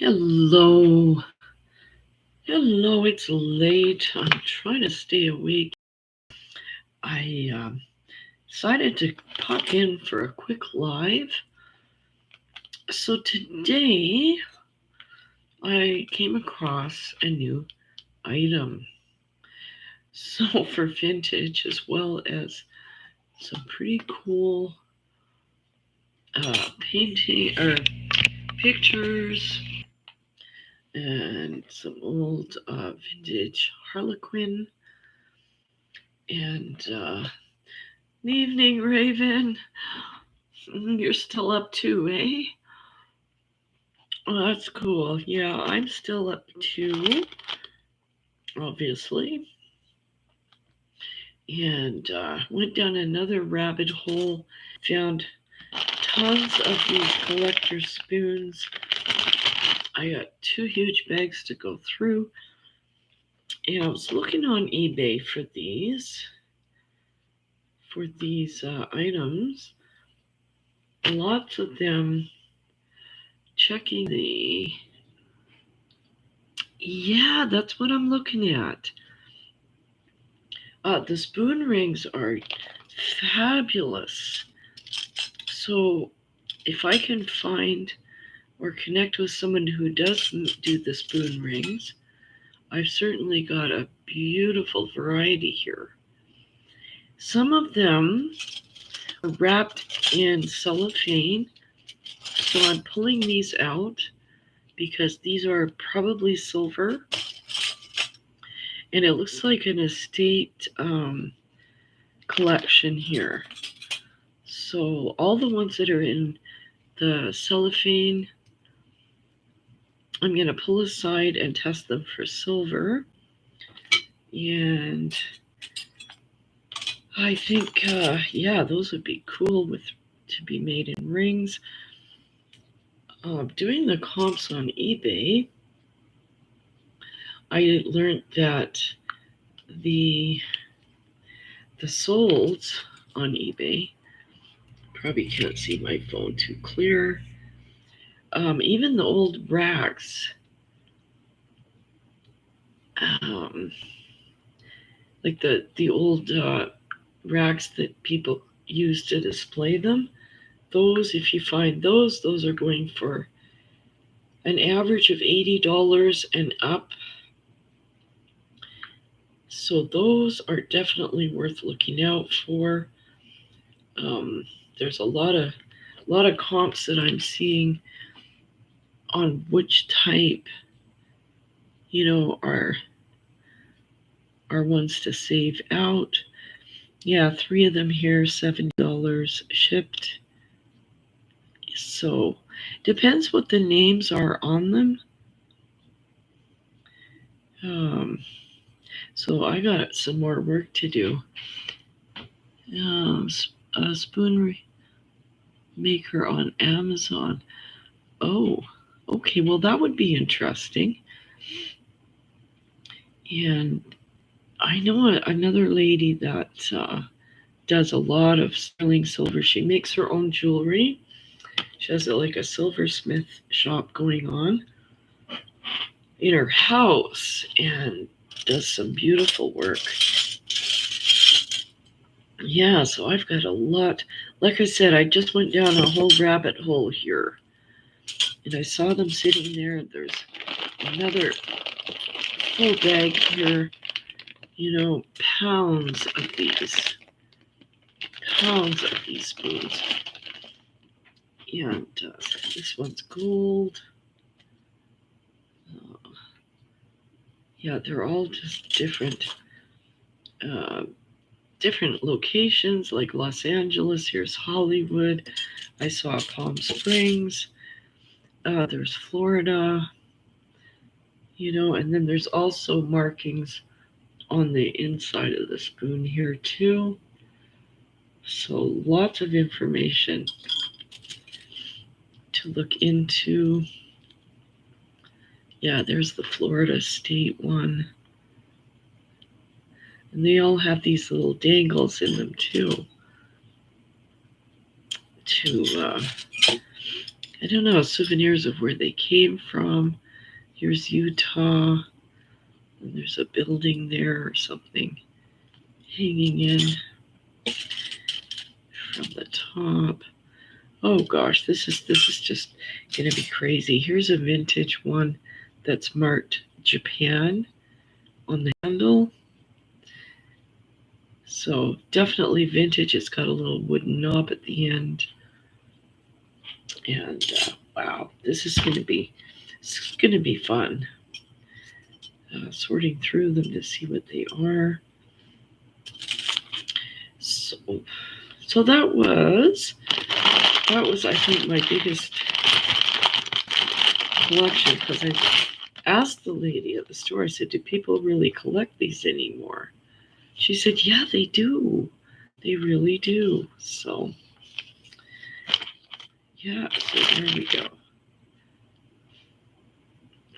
Hello. Hello, it's late. I'm trying to stay awake. I decided to pop in for a quick live. So today I came across a new item. So for vintage as well as some pretty cool painting or pictures and some old vintage Harlequin and evening, Raven. You're still up too, eh? Oh, that's cool. Yeah, I'm still up too, obviously. And went down another rabbit hole. Found tons of these collector spoons. I got 2 huge bags to go through. And I was looking on eBay for these items. Lots of them checking yeah, that's what I'm looking at. The spoon rings are fabulous. So if I can find or connect with someone who does do the spoon rings, I've certainly got a beautiful variety here. Some of them are wrapped in cellophane, so I'm pulling these out because these are probably silver, and it looks like an estate collection here. So all the ones that are in the cellophane, I'm going to pull aside and test them for silver. And I think, yeah, those would be cool to be made in rings. Doing the comps on eBay, I learned that the solds on eBay, probably can't see my phone too clear. Even the old racks, like the old racks that people use to display them, those, if you find those are going for an average of $80 and up. So those are definitely worth looking out for. There's a lot of comps that I'm seeing on which type, are ones to save out. Yeah, 3 of them here, $70 shipped. So depends what the names are on them. So I got some more work to do. A spoon maker on Amazon. Oh, okay. Well, that would be interesting. And I know another lady that does a lot of sterling silver. She makes her own jewelry. She has like a silversmith shop going on in her house and does some beautiful work. Yeah, so I've got a lot. Like I said, I just went down a whole rabbit hole here. And I saw them sitting there. There's another full bag here. Pounds of these spoons. And this one's gold. Yeah, they're all just different locations, like Los Angeles. Here's Hollywood. I saw Palm Springs. There's Florida. And then there's also markings on the inside of the spoon here too. So lots of information to look into. Yeah, there's the Florida State one. And they all have these little dangles in them too. To I don't know, souvenirs of where they came from. Here's Utah, and there's a building there or something hanging in from the top. Oh gosh, this is just gonna be crazy. Here's a vintage one that's marked Japan on the handle. So definitely vintage. It's got a little wooden knob at the end. And wow, this is gonna be fun. Sorting through them to see what they are. So that was I think my biggest collection, because I asked the lady at the store, I said, do people really collect these anymore? She said, yeah, they do. They really do. So yeah, so there we go.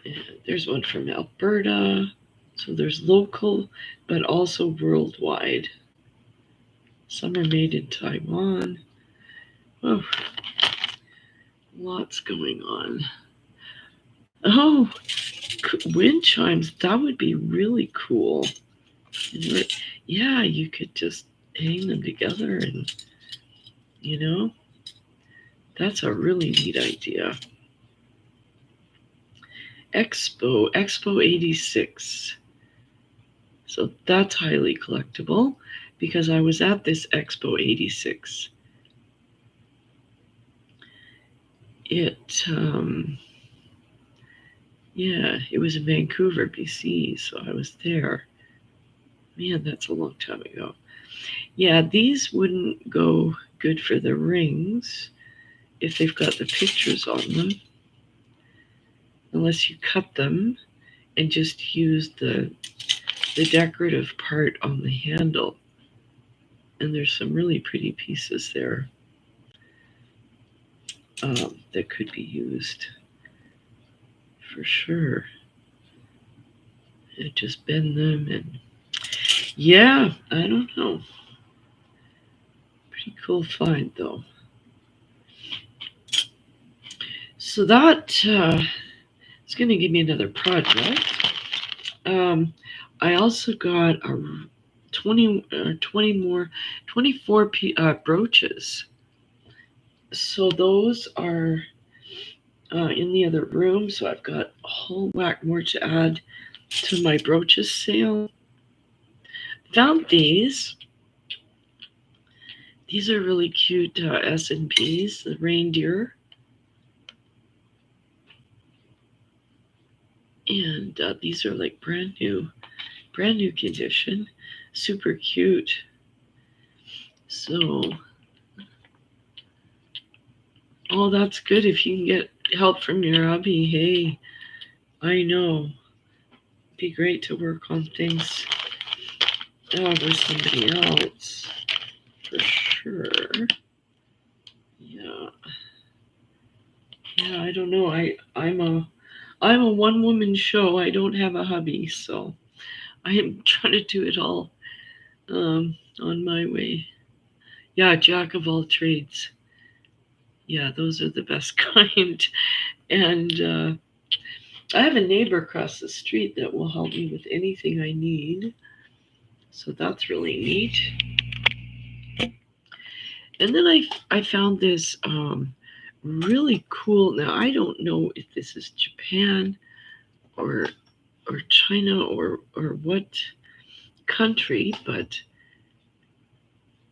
And there's one from Alberta. So there's local, but also worldwide. Some are made in Taiwan. Oh, lots going on. Oh, wind chimes. That would be really cool. Yeah, you could just hang them together and, that's a really neat idea. Expo 86. So that's highly collectible because I was at this Expo 86. It was in Vancouver, BC, so I was there. Man, that's a long time ago. Yeah, these wouldn't go good for the rings if they've got the pictures on them, unless you cut them and just use the decorative part on the handle. And there's some really pretty pieces there that could be used for sure. And just bend them and yeah, I don't know. Pretty cool find though. So that is going to give me another project. I also got a 24 brooches. So those are in the other room. So I've got a whole whack more to add to my brooches sale. Found these. These are really cute S&Ps, the reindeer. And these are like brand new condition. Super cute. So, that's good if you can get help from your hubby. Hey, I know. It'd be great to work on things with somebody else. For sure. Yeah. Yeah, I don't know. I'm a one-woman show. I don't have a hubby, so I am trying to do it all on my way. Yeah, jack of all trades. Yeah, those are the best kind. And I have a neighbor across the street that will help me with anything I need. So that's really neat. And then I found this really cool. Now, I don't know if this is Japan or China or what country, but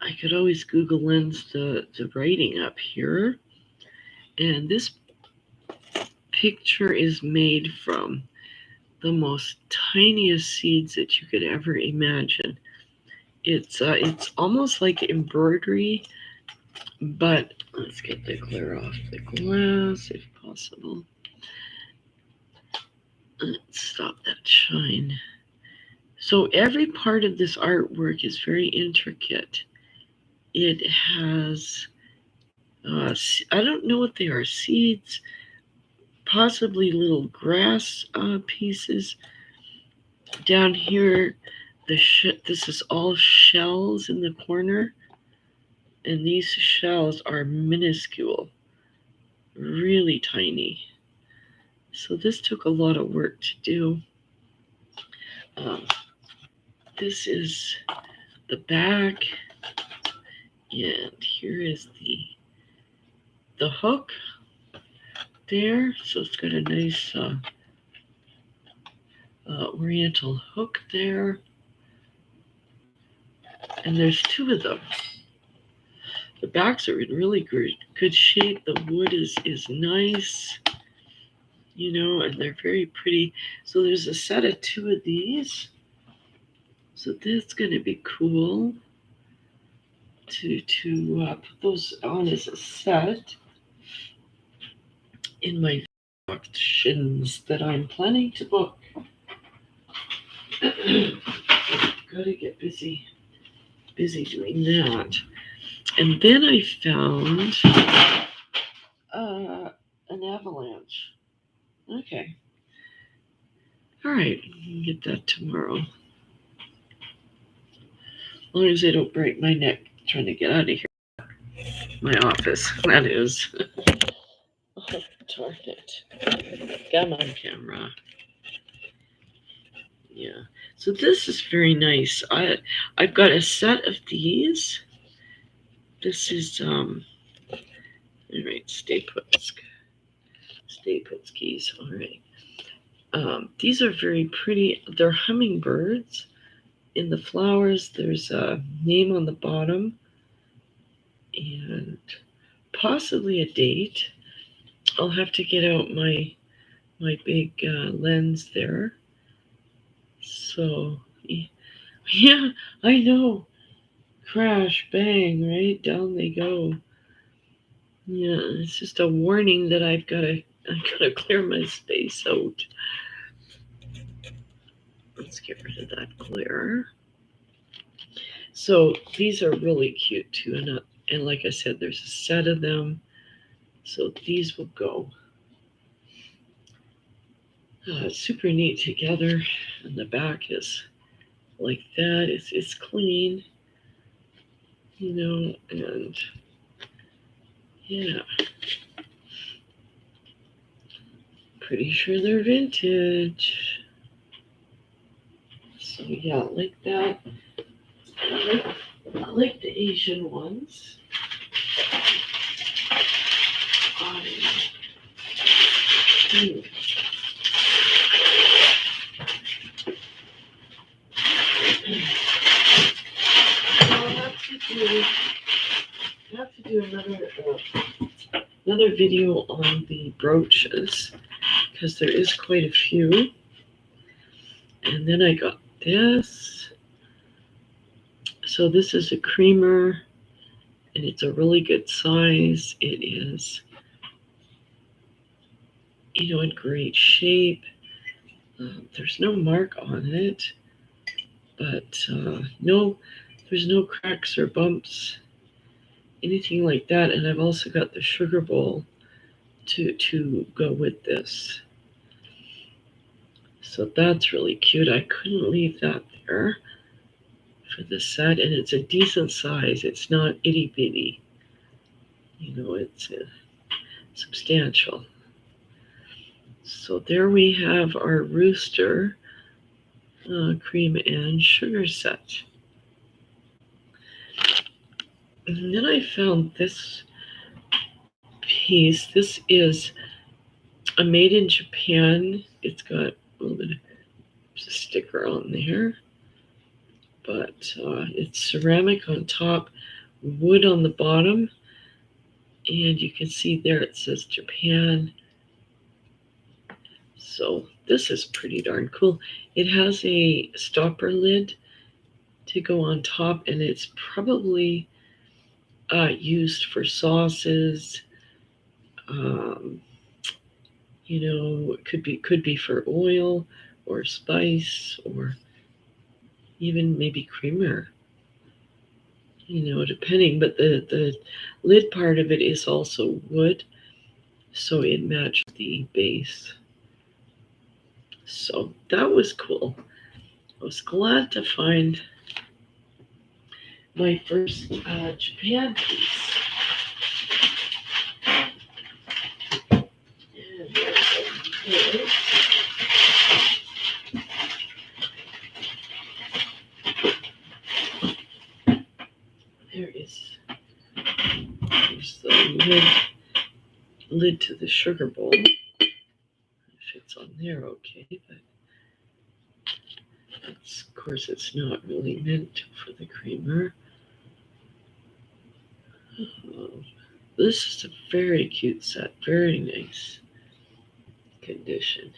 I could always Google Lens the writing up here. And this picture is made from the most tiniest seeds that you could ever imagine. It's almost like embroidery, but let's get the glare off the glass if possible. Let's stop that shine. So every part of this artwork is very intricate. It has, I don't know what they are, seeds, possibly little grass pieces. Down here, this is all shells in the corner. And these shells are minuscule, really tiny. So this took a lot of work to do. This is the back, and here is the hook there. So it's got a nice oriental hook there, and there's two of them. The backs are in really good shape. The wood is nice, and they're very pretty. So there's a set of two of these. So that's going to be cool to put those on as a set in my auctions that I'm planning to book. Gotta get busy doing that. And then I found an avalanche. Okay. All right, I can get that tomorrow. As long as I don't break my neck trying to get out of here. My office, that is. Oh, darn it. Come on, camera. Yeah. So this is very nice. I've got a set of these. This is all right, stay put keys. All right. These are very pretty. They're hummingbirds. In the flowers, there's a name on the bottom and possibly a date. I'll have to get out my big lens there. So, yeah, I know. Crash, bang, right? Down they go. Yeah, it's just a warning that I've got to clear my space out. Let's get rid of that glare. So these are really cute too, and like I said, there's a set of them. So these will go super neat together. And the back is like that. It's clean, and yeah. Pretty sure they're vintage. So yeah, like that. I like the Asian ones. I'll have to do another video on the brooches because there is quite a few. And then I got this. So this is a creamer, and it's a really good size. It is, in great shape. There's no mark on it, but there's no cracks or bumps, anything like that. And I've also got the sugar bowl to go with this. So that's really cute. I couldn't leave that there for the set, and it's a decent size. It's not itty bitty. It's substantial. So there we have our rooster cream and sugar set. And then I found this piece. This is a made in Japan. It's got a little bit of a sticker on there, but it's ceramic on top, wood on the bottom, and you can see there it says Japan. So this is pretty darn cool. It has a stopper lid to go on top, and it's probably used for sauces. It could be for oil or spice or even maybe creamer. Depending. But the lid part of it is also wood, so it matched the base. So that was cool. I was glad to find my first Japan piece. There's the lid to the sugar bowl. It fits on there okay, but of course it's not really meant for the creamer. This is a very cute set, very nice condition.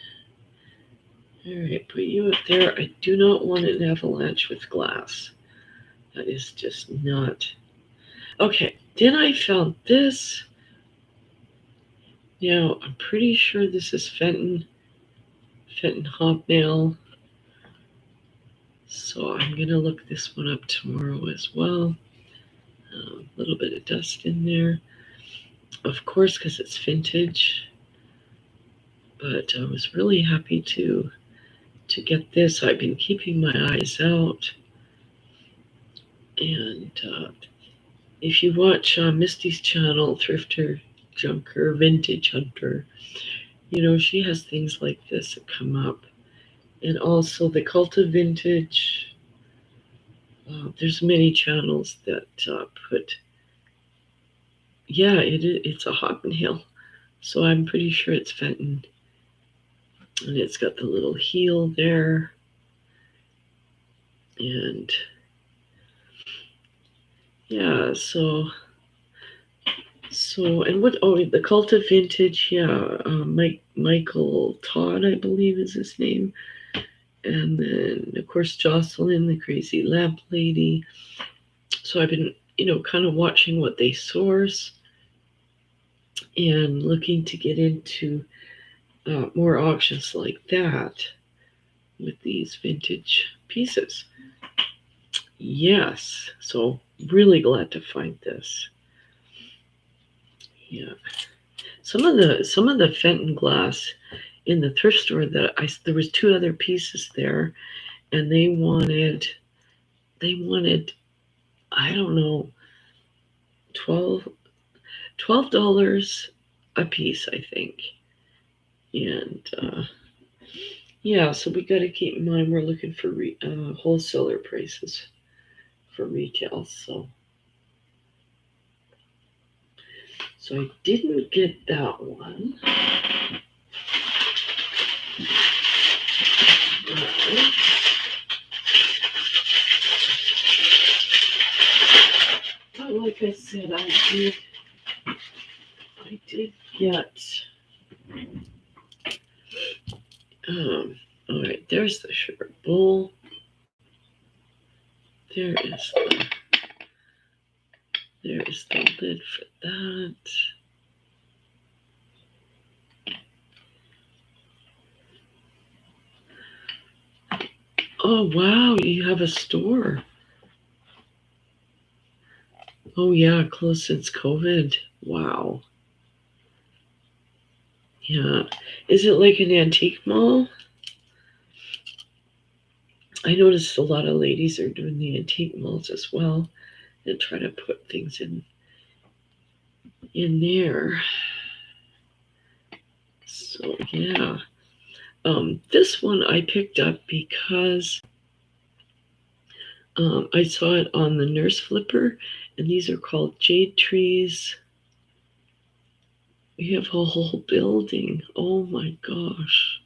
Alright, put you up there. I do not want an avalanche with glass. That is just not. Okay, then I found this. Now, I'm pretty sure this is Fenton Hobnail. So I'm going to look this one up tomorrow as well. A little bit of dust in there. Of course, because it's vintage. But I was really happy to get this. I've been keeping my eyes out. And if you watch Misty's channel, Thrifter, Junker, Vintage Hunter, you know, she has things like this that come up. And also the Cult of Vintage. There's many channels that put, yeah, it's a hobnail. So I'm pretty sure it's Fenton. And it's got the little heel there. And yeah, so and what, oh, the Cult of Vintage, yeah, Michael Todd, I believe is his name. And then, of course, Jocelyn, the Crazy Lamp Lady. So I've been, you know, kind of watching what they source and looking to get into more auctions like that with these vintage pieces. Yes, so really glad to find this. Yeah, some of the Fenton glass in the thrift store that there was two other pieces there, and they wanted I don't know $12 a piece, I think. And yeah, so we got to keep in mind we're looking for wholesaler prices for retail. So I didn't get that one. But like I said, I did get. All right, there's the sugar bowl. There is the lid for that. Oh, wow, you have a store. Oh, yeah, closed since COVID. Wow. Yeah. Is it like an antique mall? I noticed a lot of ladies are doing the antique malls as well and try to put things in there. So, yeah. This one I picked up because I saw it on the Nurse Flipper, and these are called jade trees. We have a whole building. Oh my gosh.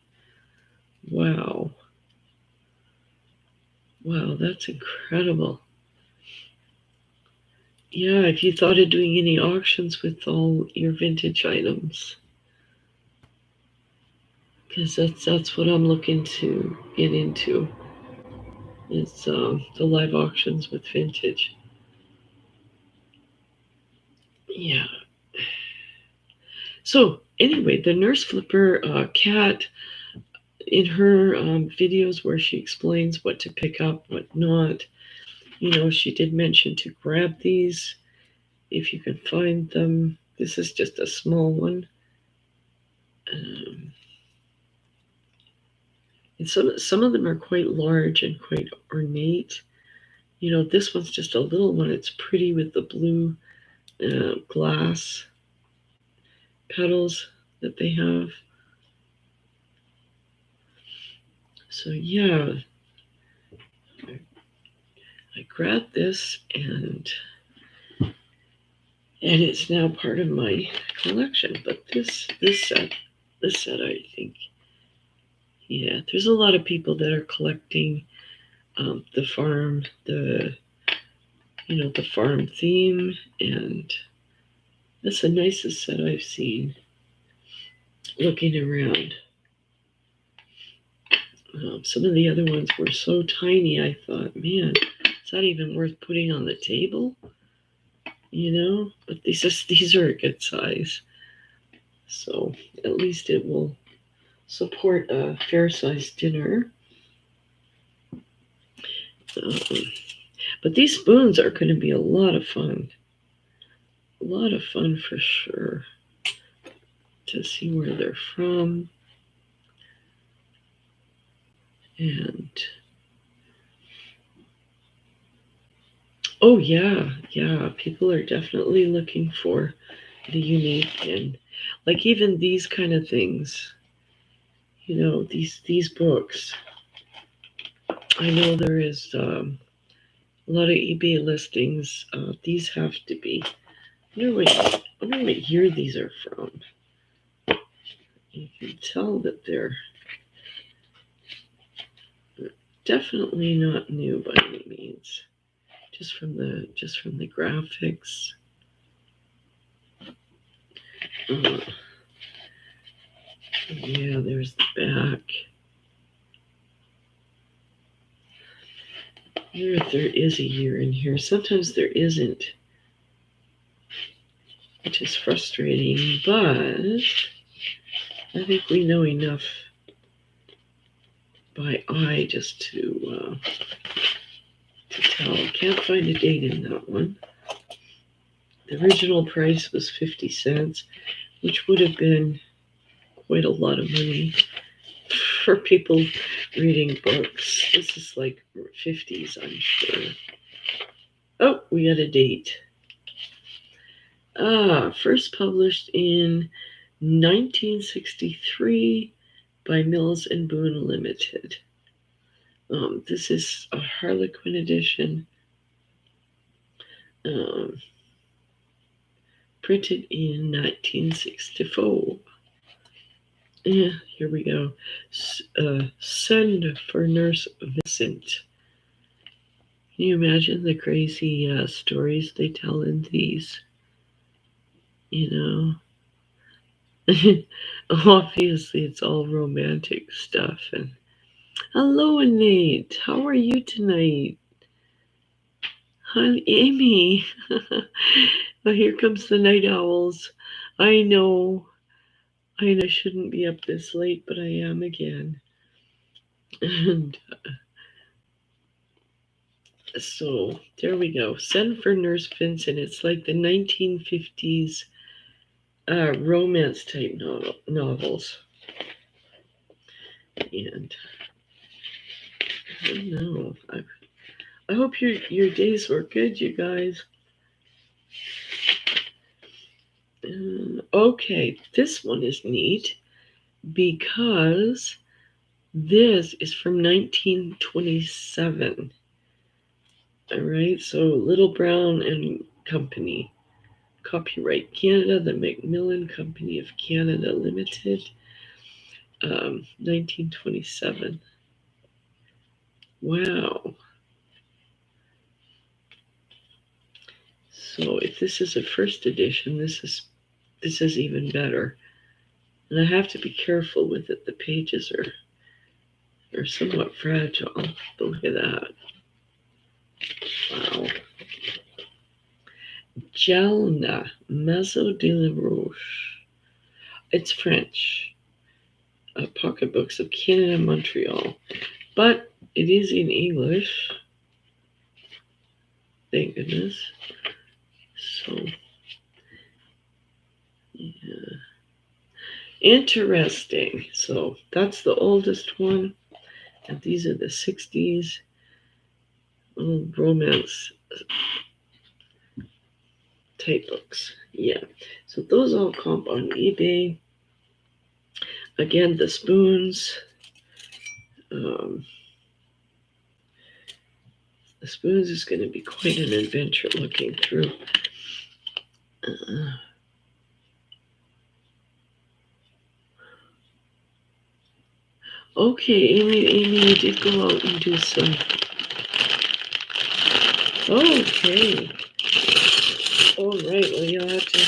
Wow. Wow, that's incredible. Yeah, if you thought of doing any auctions with all your vintage items, because that's what I'm looking to get into, is the live auctions with vintage. Yeah. So anyway, the Nurse Flipper Kat, in her videos where she explains what to pick up, what not, you know, she did mention to grab these if you can find them. This is just a small one. And some of them are quite large and quite ornate. You know, this one's just a little one. It's pretty with the blue glass petals that they have. So yeah, I grabbed this, and and it's now part of my collection. But this set, I think, yeah, there's a lot of people that are collecting the farm, the farm theme, and that's the nicest set I've seen. Looking around, some of the other ones were so tiny. I thought, man, is that even worth putting on the table? But these are a good size, so at least it will support a fair-sized dinner. But these spoons are going to be a lot of fun. A lot of fun for sure. To see where they're from. And oh yeah, people are definitely looking for the unique, and like even these kind of things. These books. I know there is a lot of eBay listings. These have to be. I wonder what year these are from. You can tell that they're definitely not new by any means. Just from the graphics. Yeah, there's the back. I wonder if there is a year in here. Sometimes there isn't, which is frustrating, but I think we know enough by eye just to tell. Can't find a date in that one. The original price was 50 cents, which would have been quite a lot of money for people reading books. This is like 50s, I'm sure. Oh, we got a date. First published in 1963 by Mills and Boon Limited. This is a Harlequin edition, printed in 1964. Yeah, here we go. Send for Nurse Vincent. Can you imagine the crazy stories they tell in these? Obviously it's all romantic stuff. And hello, Nate. How are you tonight? Hi, Amy. Well, here comes the night owls. I know I shouldn't be up this late, but I am again. And so there we go. Send for Nurse Vincent. It's like the 1950s romance type novels. And I don't know. I hope your days were good, you guys. Okay, this one is neat because this is from 1927. All right, so Little Brown and Company. Copyright Canada, the Macmillan Company of Canada Limited, 1927. Wow. So if this is a first edition, this is even better. And I have to be careful with it. The pages are somewhat fragile. But look at that. Wow. Jalna, Maison de la Roche. It's French. Pocketbooks of Canada, Montreal. But it is in English. Thank goodness. So, yeah. Interesting. So that's the oldest one. And these are the 60s. Little romance type books. Yeah. So those all comp on eBay. Again, the spoons. The spoons is going to be quite an adventure looking through. Okay, Amy, you did go out and do some. Okay. All right. Well, you'll have to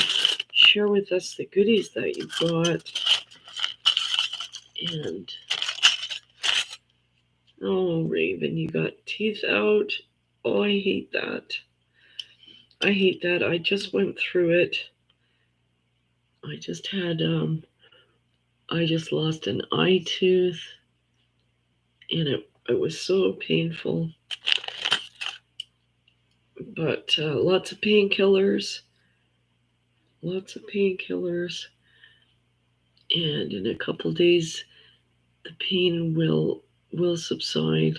share with us the goodies that you got. And oh, Raven, you got teeth out. Oh, I hate that. I hate that. I just went through it. I just had I just lost an eye tooth, and it was so painful. But lots of painkillers. Lots of painkillers. And in a couple days the pain will subside.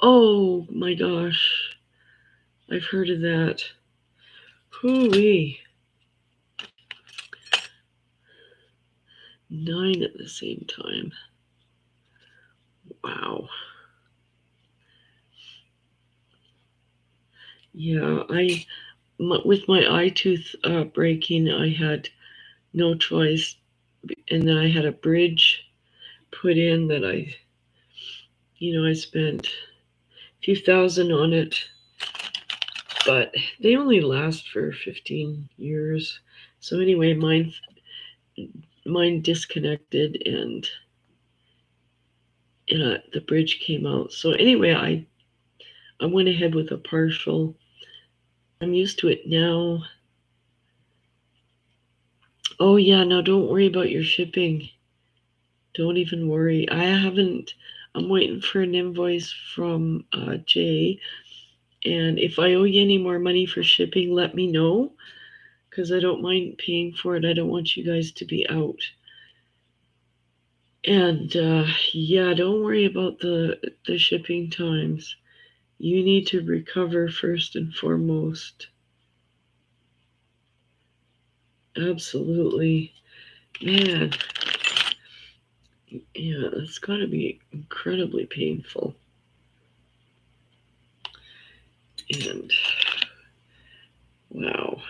Oh my gosh. I've heard of that. Hoo-wee. 9 at the same time. Wow. Yeah, with my eye tooth breaking, I had no choice, and then I had a bridge put in that I spent a few thousand on it, but they only last for 15 years. So anyway, mine disconnected, and the bridge came out. So anyway, I went ahead with a partial. I'm used to it now. Oh yeah, now don't worry about your shipping. Don't even worry. I'm waiting for an invoice from Jay. And if I owe you any more money for shipping, let me know, because I don't mind paying for it. I don't want you guys to be out. And yeah, don't worry about the shipping times. You need to recover first and foremost. Absolutely. Man. Yeah, that's got to be incredibly painful. And wow.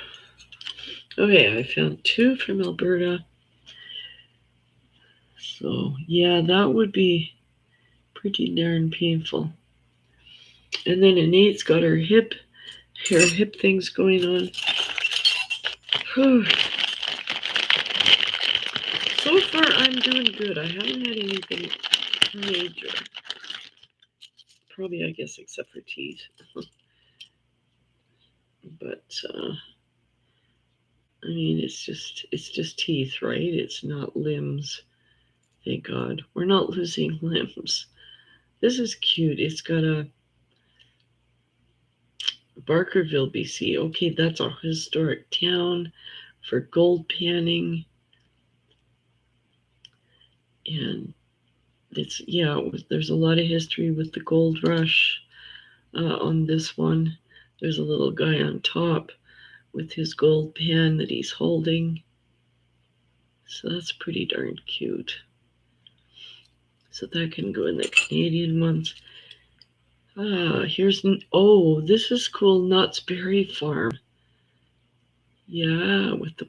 Okay, I found 2 from Alberta. So yeah, that would be pretty darn painful. And then Anita's got her hip things going on. Whew. So far, I'm doing good. I haven't had anything major. Probably, I guess, except for teeth. But I mean, it's just teeth, right? It's not limbs. Thank God, we're not losing limbs. This is cute. It's got a Barkerville, BC. Okay, that's our historic town for gold panning. And there's a lot of history with the gold rush on this one. There's a little guy on top with his gold pan that he's holding. So that's pretty darn cute. So that can go in the Canadian ones. This is cool. Knott's Berry Farm. Yeah, with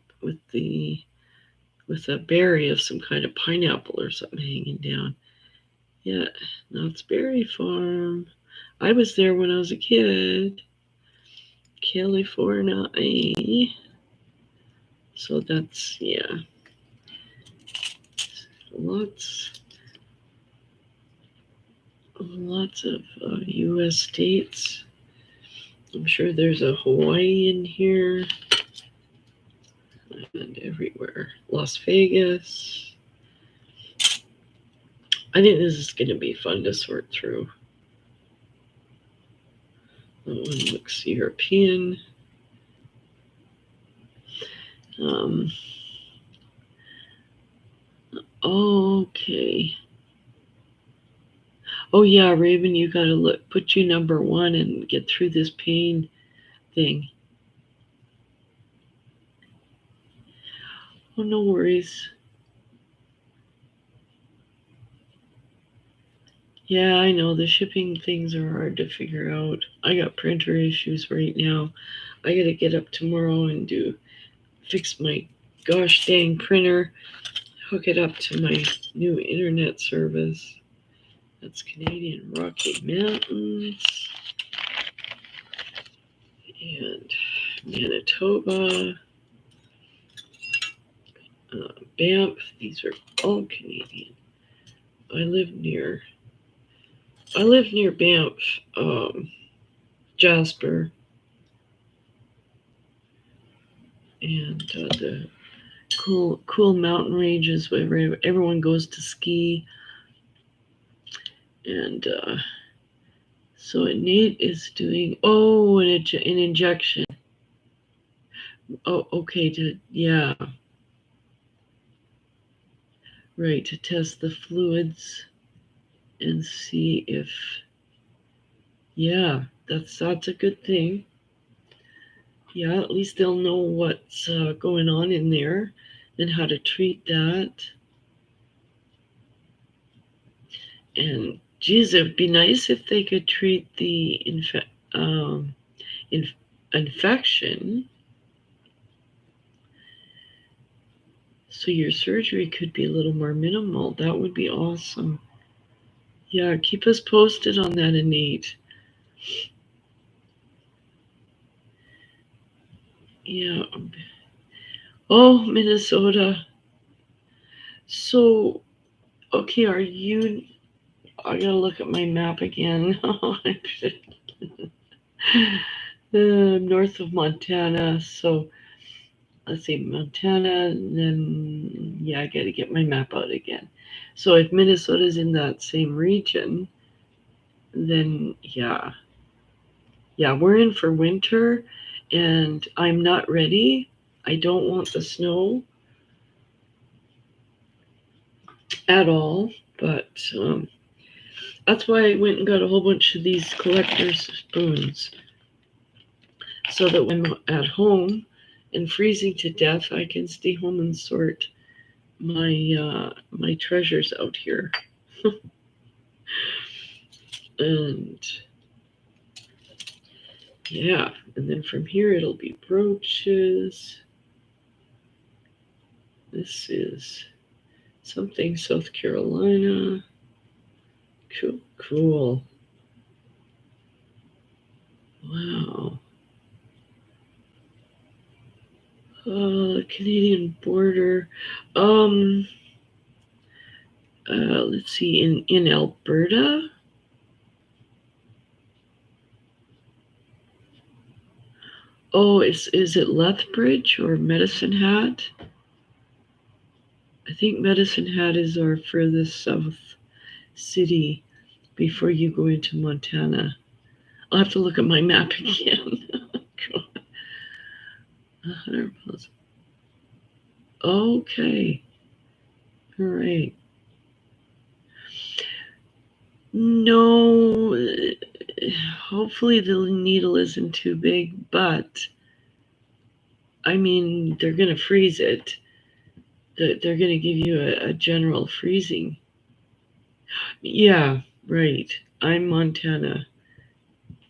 a berry of some kind of pineapple or something hanging down. Yeah, Knott's Berry Farm. I was there when I was a kid. California. So that's, yeah. Lots of U.S. states. I'm sure there's a Hawaii in here. And everywhere. Las Vegas. I think this is going to be fun to sort through. That one looks European. Okay. Oh yeah, Raven, you gotta put you number 1 and get through this pain thing. Oh, no worries. Yeah, I know the shipping things are hard to figure out. I got printer issues right now. I gotta get up tomorrow and fix my gosh dang printer, hook it up to my new internet service. That's Canadian Rocky Mountains and Manitoba, Banff. These are all Canadian. I live near Banff, Jasper, and the cool mountain ranges where everyone goes to ski. And so Nate is doing an injection. Oh, okay. Yeah, right, to test the fluids and see if that's a good thing. Yeah, at least they'll know what's going on in there and how to treat that. And geez, it'd be nice if they could treat the infection, so your surgery could be a little more minimal. That would be awesome. Yeah, keep us posted on that, Anit. Yeah. Oh, Minnesota. So, okay, I gotta look at my map again. North of Montana. So, let's see, Montana, and then, yeah, I gotta get my map out again. So, if Minnesota's in that same region, then yeah. Yeah, we're in for winter, and I'm not ready. I don't want the snow at all, but that's why I went and got a whole bunch of these collector's spoons, so that when I'm at home and freezing to death, I can stay home and sort my treasures out here. And yeah, and then from here it'll be brooches. This is something South Carolina. Cool. Wow. Canadian border. Um, let's see, in Alberta. Oh, is it Lethbridge or Medicine Hat? I think Medicine Hat is our furthest south city before you go into Montana. I'll have to look at my map again. 100 miles. Okay. All right. No, hopefully the needle isn't too big, but I mean, they're going to freeze it. They're going to give you a general freezing. Yeah, right. I'm Montana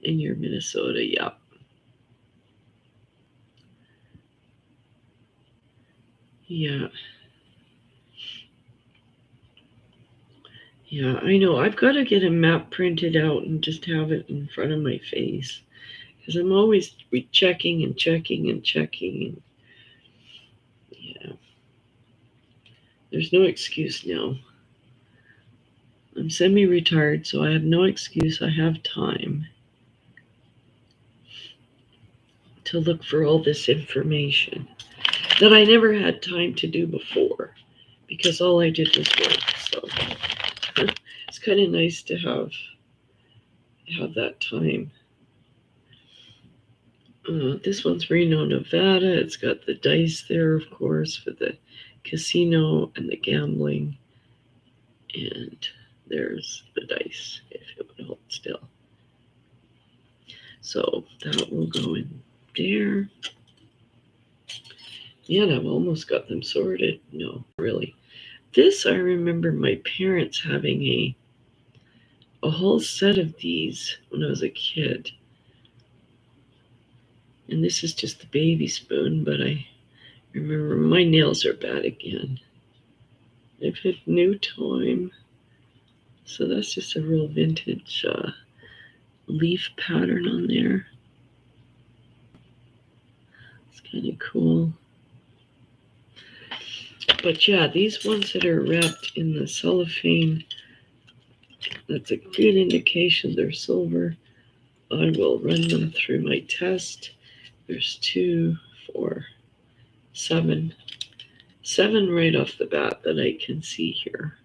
and you're Minnesota. Yeah. Yeah. Yeah, I know. I've got to get a map printed out and just have it in front of my face because I'm always checking and checking and checking. Yeah, there's no excuse now. I'm semi-retired, so I have no excuse. I have time to look for all this information that I never had time to do before because all I did was work. So it's kind of nice to have that time. This one's Reno, Nevada. It's got the dice there, of course, for the casino and the gambling. And there's the dice, if it would hold still. So that will go in there. Yeah, I've almost got them sorted. No, really. This, I remember my parents having a whole set of these when I was a kid. And this is just the baby spoon, but I remember my nails are bad again. I've had new time. So that's just a real vintage leaf pattern on there. It's kind of cool. But yeah, these ones that are wrapped in the cellophane, that's a good indication they're silver. I will run them through my test. There's 2, 4, 7. 7 right off the bat that I can see here.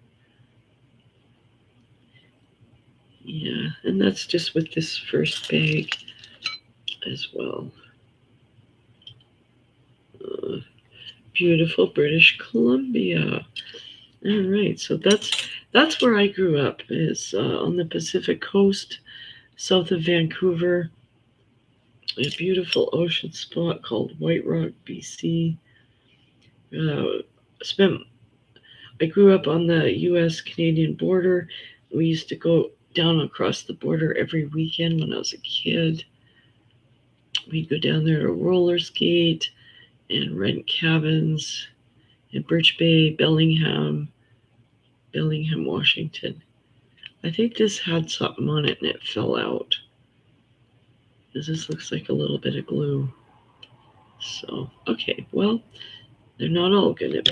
Yeah, and that's just with this first bag as well. Beautiful British Columbia. All right, so that's where I grew up, is on the Pacific Coast, south of Vancouver, a beautiful ocean spot called White Rock, BC. I grew up on the U.S.-Canadian border. We used to go down across the border every weekend when I was a kid. We'd go down there to roller skate and rent cabins in Birch Bay, Bellingham, Washington. I think this had something on it and it fell out. This looks like a little bit of glue. So, okay, well, they're not all gonna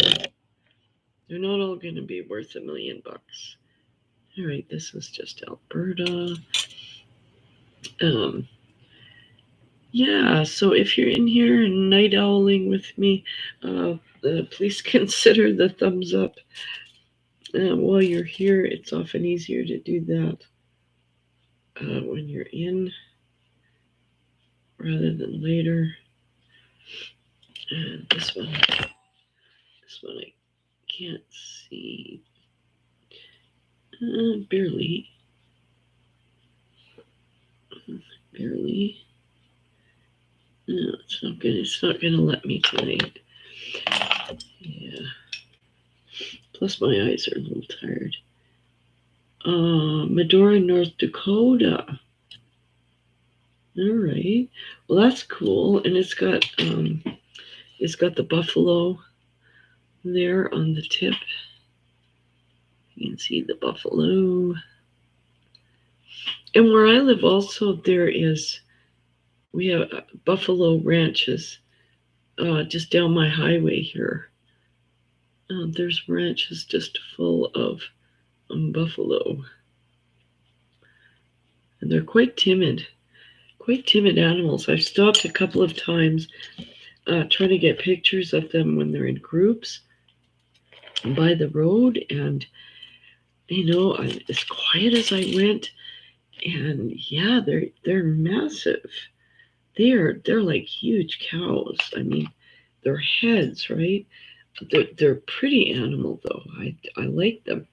be worth $1 million. All right, this is just Alberta. Yeah, so if you're in here and night owling with me, please consider the thumbs up. While you're here, it's often easier to do that when you're in rather than later. And this one I can't see. Barely. No, it's not gonna let me tonight. Yeah. Plus my eyes are a little tired. Medora, North Dakota. All right. Well, that's cool, and it's got the buffalo there on the tip. You can see the buffalo. And where I live, also we have buffalo ranches just down my highway here. There's ranches just full of buffalo, and they're quite timid animals. I've stopped a couple of times trying to get pictures of them when they're in groups by the road, and as quiet as I went, and yeah, they're massive. They're like huge cows. I mean, their heads, right? They're pretty animal though. I like them.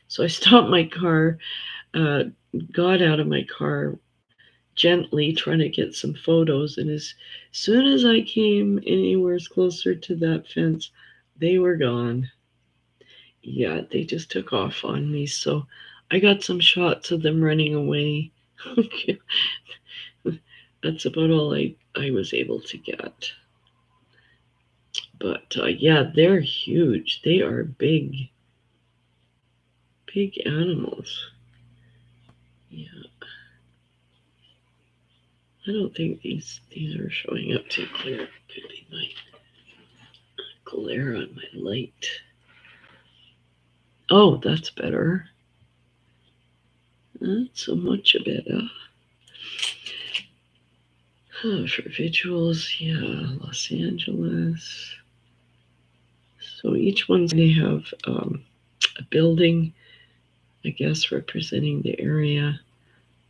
So I stopped my car, got out of my car gently, trying to get some photos, and as soon as I came anywhere closer to that fence, they were gone. Yeah, they just took off on me. So I got some shots of them running away. That's about all I was able to get. But yeah, they're huge. They are big animals. Yeah. I don't think these are showing up too clear. Could be my glare on my light. Oh, that's better. Not so much better. For visuals, yeah, Los Angeles. So each one's going to have a building, I guess, representing the area.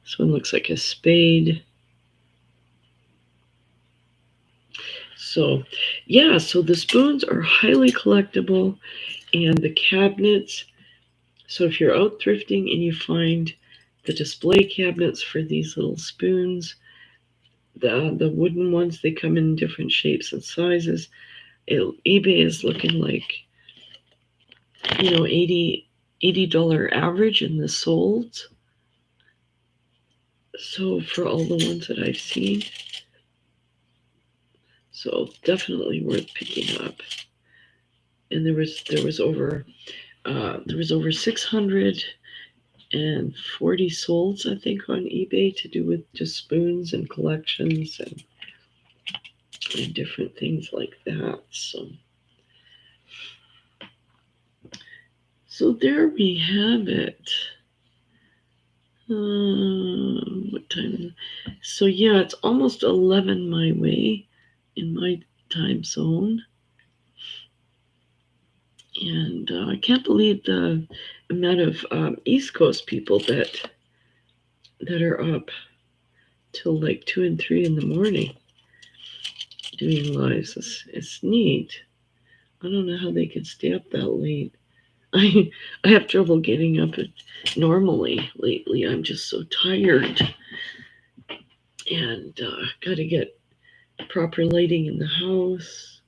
This one looks like a spade. So, yeah, so the spoons are highly collectible, and the cabinets. So if you're out thrifting and you find the display cabinets for these little spoons, the wooden ones, they come in different shapes and sizes. eBay is looking like, $80 average in the solds. So for all the ones that I've seen, So definitely worth picking up. And there was over 640 solds, I think, on eBay to do with just spoons and collections and different things like that. So there we have it. What time is it? So yeah, it's almost 11 my way in my time zone. And I can't believe the amount of East Coast people that are up till like 2 and 3 in the morning doing lives. It's neat. I don't know how they can stay up that late. I have trouble getting up normally lately. I'm just so tired, and got to get proper lighting in the house.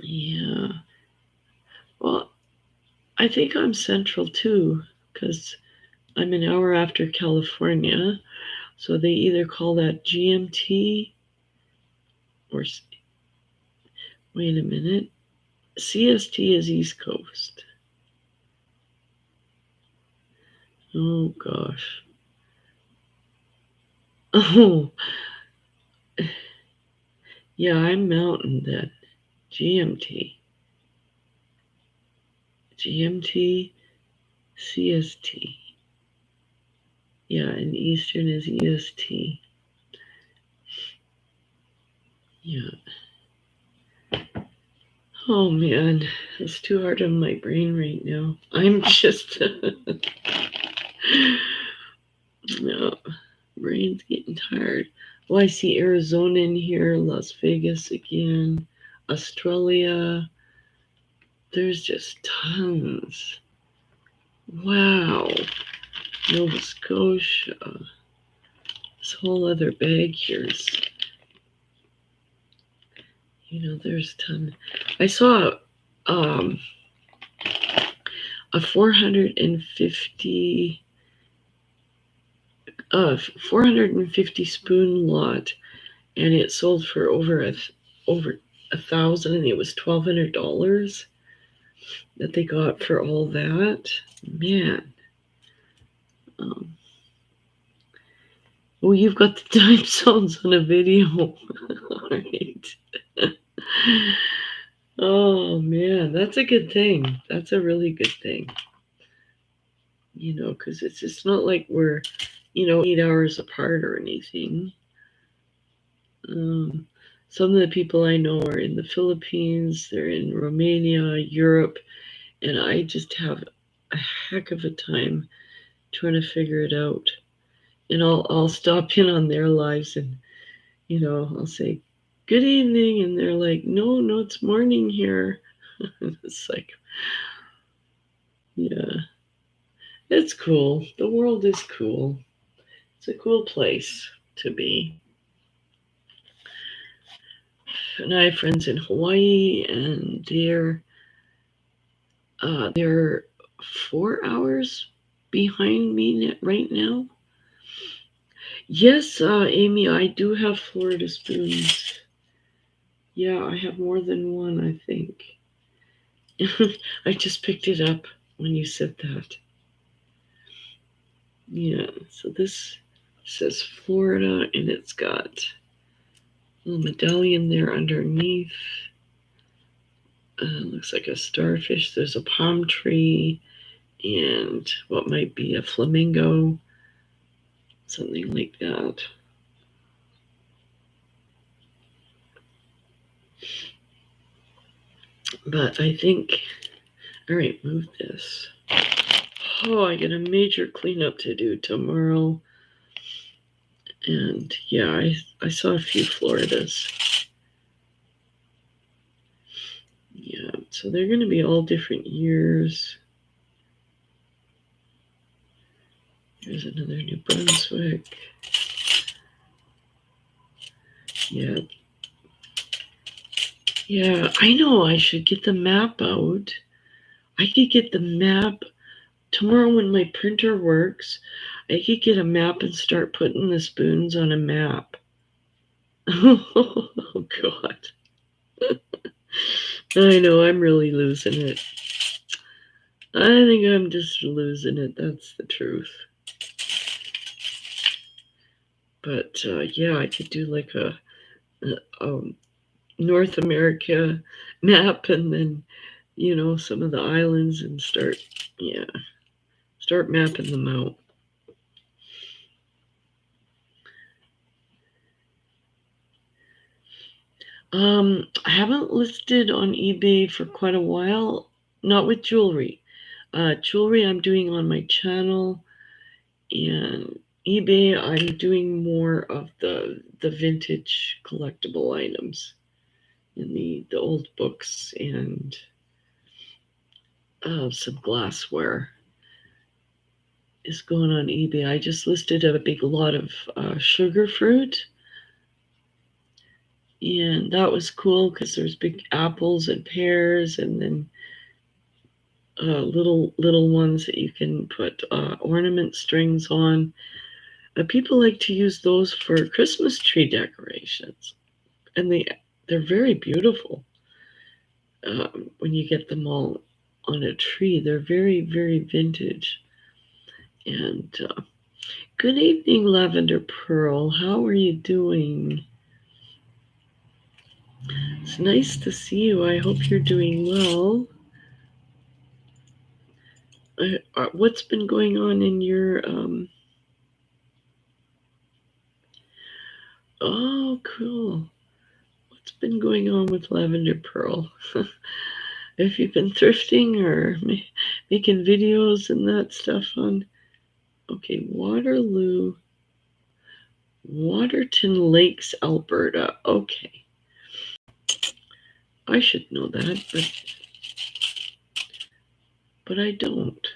Yeah. Well, I think I'm central too, because I'm an hour after California. So they either call that GMT or, wait a minute, CST is East Coast. Oh, gosh. Oh, yeah, I'm Mountain then. GMT. GMT, CST. Yeah, and Eastern is EST. Yeah. Oh, man. It's too hard on my brain right now. I'm just... no, brain's getting tired. Oh, I see Arizona in here, Las Vegas again, Australia. There's just tons. Wow. Nova Scotia. This whole other bag here is, there's tons. I saw a 450 spoon lot, and it sold for over $1,000, and it was $1,200 that they got for all that. Man. Oh, you've got the time zones on a video. All right. Oh, man, that's a good thing. That's a really good thing. Because it's not like we're, 8 hours apart or anything. Some of the people I know are in the Philippines, they're in Romania, Europe, and I just have a heck of a time trying to figure it out. And I'll stop in on their lives and, I'll say, good evening. And they're like, no, it's morning here. It's like, yeah, it's cool. The world is cool. It's a cool place to be. And I have friends in Hawaii, and they're 4 hours behind me right now. Yes, Amy, I do have Florida spoons. Yeah, I have more than one, I think. I just picked it up when you said that. Yeah, so this says Florida, and it's got a little medallion there underneath. Looks like a starfish. There's a palm tree and what might be a flamingo, something like that. But I think, all right, move this. Oh, I got a major cleanup to do tomorrow. And yeah, I saw a few Floridas. Yeah, so they're going to be all different years. Here's another New Brunswick. Yeah. Yeah, I know I should get the map out. I could get the map tomorrow when my printer works. I could get a map and start putting the spoons on a map. Oh, God. I know, I'm really losing it. I think I'm just losing it. That's the truth. But yeah, I could do like a North America map and then, some of the islands and start mapping them out. I haven't listed on eBay for quite a while, not with jewelry. Jewelry I'm doing on my channel, and eBay I'm doing more of the vintage collectible items in the old books and some glassware is going on eBay. I just listed a big lot of sugar fruit, and that was cool because there's big apples and pears, and then little ones that you can put ornament strings on. People like to use those for Christmas tree decorations, and they're very beautiful. When you get them all on a tree, they're very, very vintage. And good evening, Lavender Pearl. How are you doing? It's nice to see you. I hope you're doing well. What's been going on in your oh, cool. What's been going on with Lavender Pearl? If you've been thrifting or making videos and that stuff on, okay, Waterloo, Waterton Lakes, Alberta. Okay. I should know that, but I don't.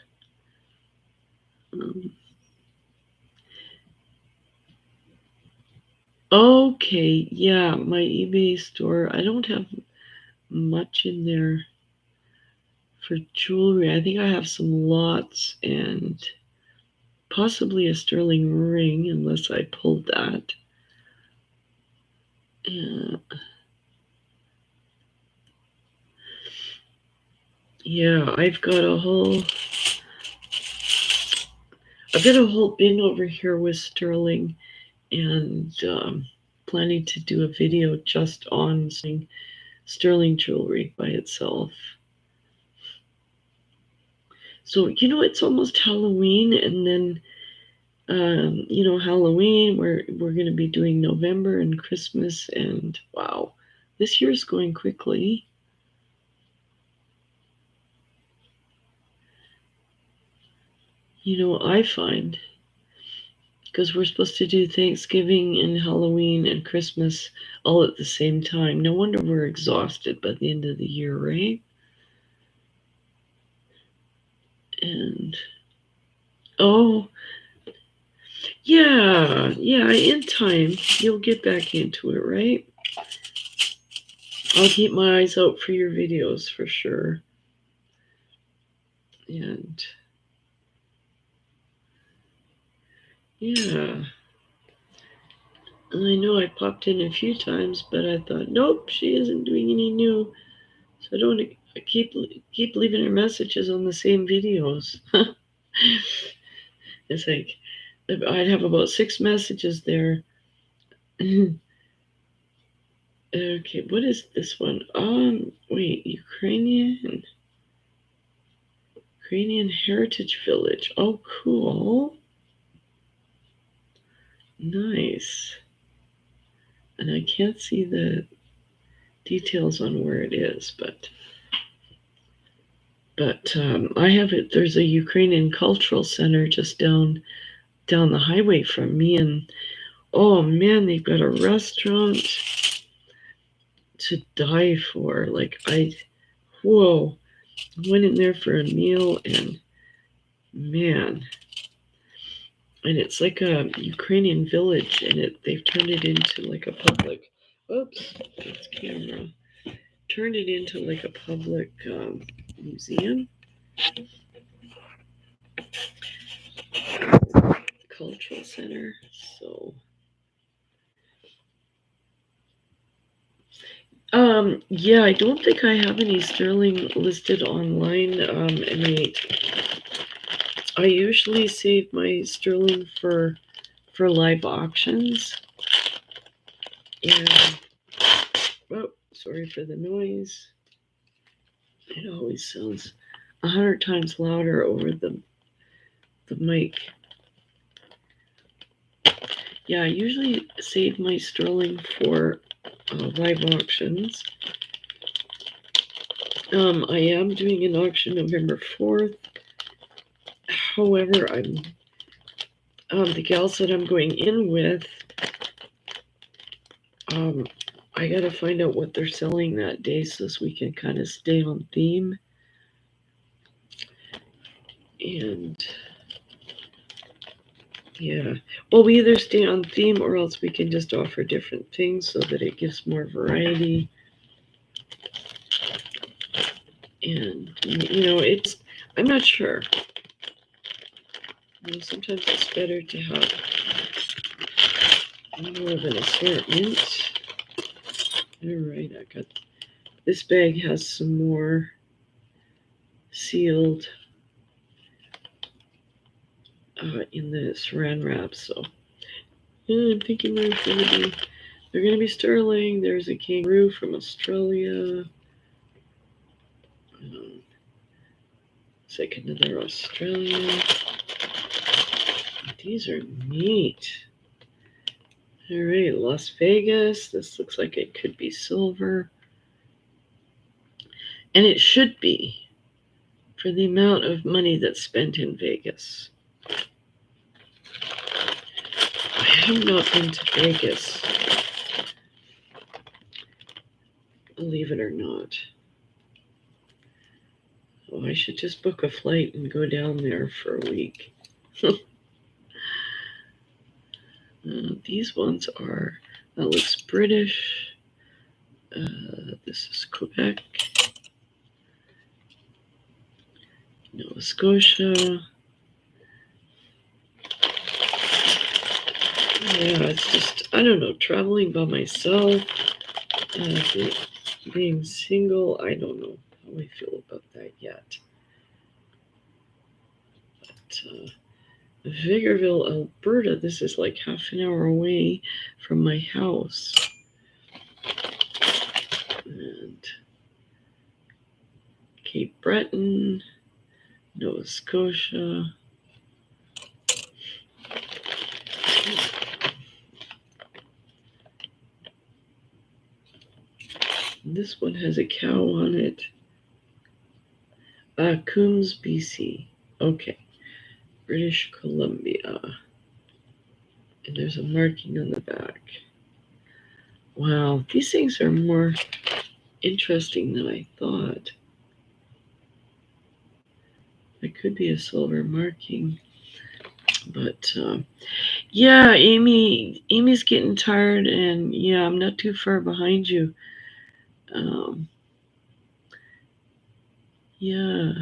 Okay, yeah, my eBay store. I don't have much in there for jewelry. I think I have some lots and possibly a sterling ring, unless I pulled that. Yeah, I've got a whole bin over here with sterling, and planning to do a video just on sterling jewelry by itself. So, it's almost Halloween, and then, Halloween, we're going to be doing November and Christmas, and wow, this year's going quickly. I find, because we're supposed to do Thanksgiving and Halloween and Christmas all at the same time. No wonder we're exhausted by the end of the year, right? And oh, yeah, in time you'll get back into it, right? I'll keep my eyes out for your videos for sure. And yeah, and I know I popped in a few times, but I thought, nope, she isn't doing any new, so I don't keep leaving her messages on the same videos. It's like I'd have about 6 messages there. Okay, what is this one? Wait, Ukrainian Heritage Village. Oh, cool. Nice. And I can't see the details on where it is, but I have it. There's a Ukrainian cultural center just down the highway from me, and oh man, they've got a restaurant to die for. Like whoa, I went in there for a meal, and man, and it's like a Ukrainian village, and they've turned it into like a public. Oops, that's camera. Turned it into like a public museum. cultural center. So, yeah, I don't think I have any sterling listed online. And I usually save my sterling for live auctions. And oh, sorry for the noise. It always sounds 100 times louder over the mic. Yeah, I usually save my sterling for live auctions. I am doing an auction November 4th. However, I'm the gals that I'm going in with. I gotta find out what they're selling that day so we can kind of stay on theme. And yeah, well, we either stay on theme or else we can just offer different things so that it gives more variety. And I'm not sure. Sometimes it's better to have more of an assortment. All right, I got this bag has some more sealed in the saran wrap. So yeah, I'm thinking they're gonna be sterling. There's a kangaroo from Australia. It's like another Australia. These are neat. All right, Las Vegas. This looks like it could be silver. And it should be for the amount of money that's spent in Vegas. I have not been to Vegas, believe it or not. Oh, I should just book a flight and go down there for a week. These ones are, that looks British. This is Quebec. Nova Scotia. Yeah, it's just, I don't know, traveling by myself, being single, I don't know how I feel about that yet. But Victorville, Alberta, this is like half an hour away from my house. And Cape Breton, Nova Scotia. This one has a cow on it. Coombs, BC. Okay. British Columbia. And there's a marking on the back. Wow, these things are more interesting than I thought. It could be a silver marking. But yeah, Amy's getting tired, and yeah, I'm not too far behind you. Yeah,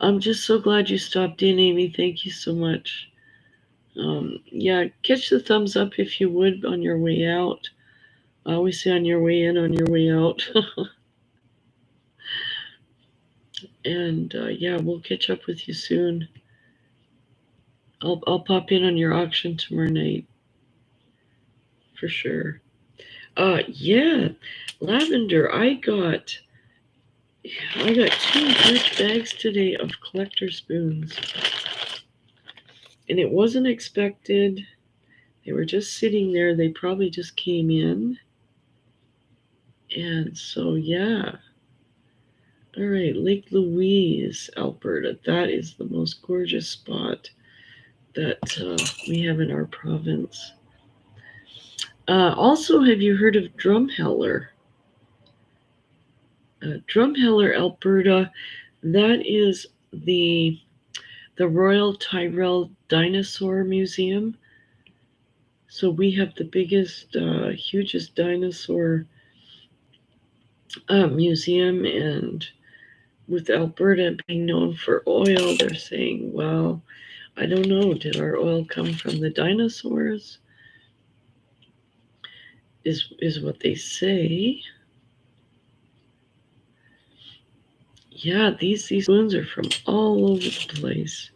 I'm just so glad you stopped in, Amy. Thank you so much. Yeah, catch the thumbs up if you would on your way out. I always say on your way in, on your way out. And yeah, we'll catch up with you soon. I'll pop in on your auction tomorrow night for sure. Yeah, lavender. I got 2 huge bags today of collector spoons, and it wasn't expected. They were just sitting there. They probably just came in, and so yeah. All right, Lake Louise, Alberta. That is the most gorgeous spot that we have in our province. Also, have you heard of Drumheller? Drumheller, Alberta. That is the Royal Tyrrell Dinosaur Museum. So we have the biggest, hugest dinosaur museum, and with Alberta being known for oil, they're saying, well, I don't know. Did our oil come from the dinosaurs? Is what they say. Yeah, these spoons are from all over the place.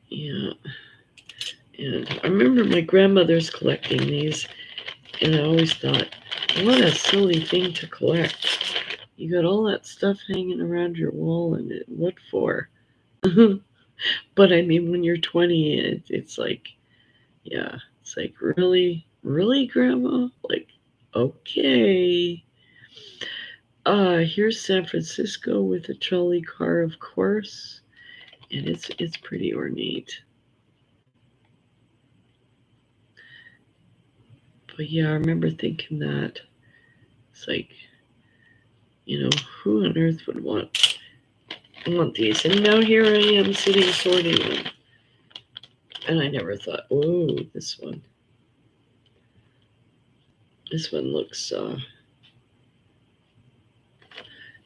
Yeah. And I remember my grandmother's collecting these, and I always thought, what a silly thing to collect. You got all that stuff hanging around your wall, and what for? But I mean, when you're 20, it's like, yeah, it's like, really, really, Grandma? Like, okay. Here's San Francisco with a trolley car, of course, and it's pretty ornate. But yeah, I remember thinking that it's like, who on earth would want these? And now here I am sitting sorting them, and I never thought, oh, this one looks